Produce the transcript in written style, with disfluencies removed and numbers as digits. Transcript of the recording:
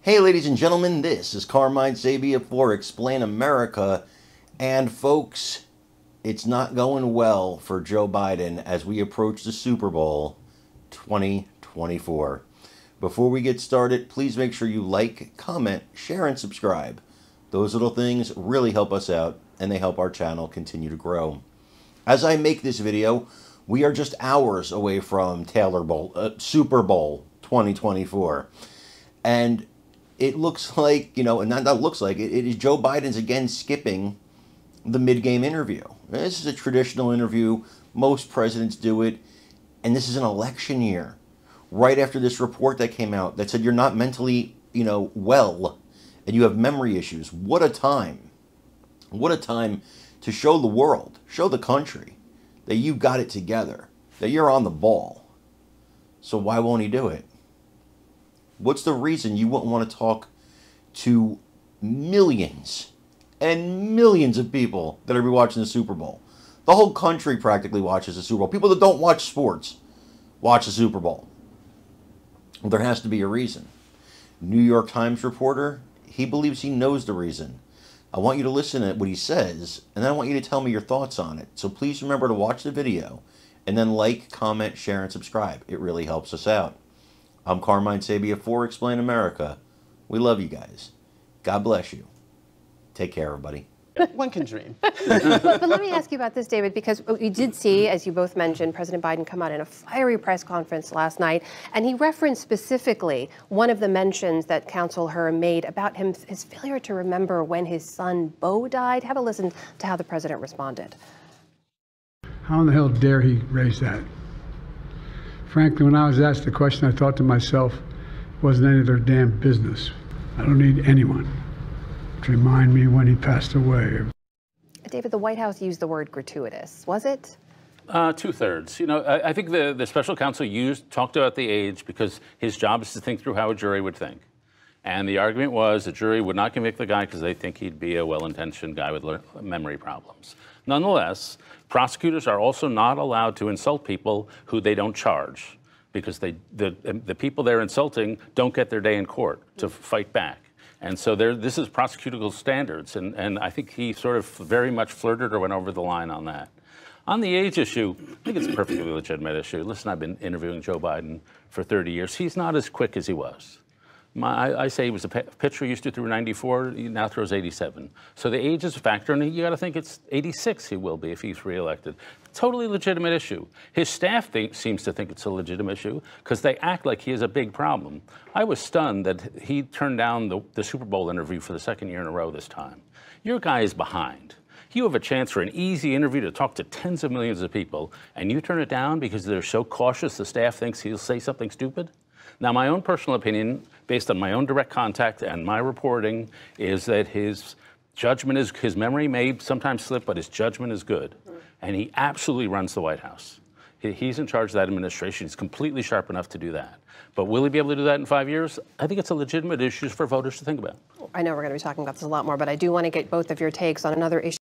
Hey ladies and gentlemen, this is Carmine Sabia for Explain America, and folks, it's not going well for Joe Biden as we approach the Super Bowl 2024. Before we get started, please make sure you like, comment, share, and subscribe. Those little things really help us out, and they help our channel continue to grow. As I make this video, we are just hours away from Super Bowl 2024. And it looks like, and not looks like, it is Joe Biden's again skipping the mid-game interview. This is a traditional interview. Most presidents do it. And this is an election year. Right after this report that came out that said you're not mentally, well, and you have memory issues. What a time. What a time to show the world, show the country that you got it together, that you're on the ball. So why won't he do it? What's the reason you wouldn't want to talk to millions and millions of people that are be watching the Super Bowl? The whole country practically watches the Super Bowl. People that don't watch sports watch the Super Bowl. Well, there has to be a reason. New York Times reporter, he believes he knows the reason. I want you to listen to what he says, and then I want you to tell me your thoughts on it. So please remember to watch the video, and then like, comment, share, and subscribe. It really helps us out. I'm Carmine Sabia for Explain America. We love you guys. God bless you. Take care, everybody. One can dream. but let me ask you about this, David, because we did see, as you both mentioned, President Biden come out in a fiery press conference last night, and he referenced specifically one of the mentions that Counsel Hur made about his failure to remember when his son Beau died. Have a listen to how the president responded. How in the hell dare he raise that? Frankly, when I was asked the question, I thought to myself, it wasn't any of their damn business. I don't need anyone to remind me when he passed away. David, the White House used the word gratuitous. Was it? Two-thirds. I think the special counsel talked about the age because his job is to think through how a jury would think. And the argument was the jury would not convict the guy because they think he'd be a well-intentioned guy with memory problems. Nonetheless, prosecutors are also not allowed to insult people who they don't charge because the people they're insulting don't get their day in court to fight back. And so this is prosecutable standards, and I think he sort of very much flirted or went over the line on that. On the age issue, I think it's a perfectly legitimate issue. Listen, I've been interviewing Joe Biden for 30 years. He's not as quick as he was. I say he was a pitcher, used to throw 94, he now throws 87. So the age is a factor, and you got to think it's 86 he will be if he's reelected. Totally legitimate issue. His staff seems to think it's a legitimate issue because they act like he is a big problem. I was stunned that he turned down the Super Bowl interview for the second year in a row this time. Your guy is behind. You have a chance for an easy interview to talk to tens of millions of people, and you turn it down because they're so cautious the staff thinks he'll say something stupid? Now, my own personal opinion, based on my own direct contact and my reporting, is that his memory may sometimes slip, but his judgment is good. And he absolutely runs the White House. He's in charge of that administration. He's completely sharp enough to do that. But will he be able to do that in 5 years? I think it's a legitimate issue for voters to think about. I know we're going to be talking about this a lot more, but I do want to get both of your takes on another issue.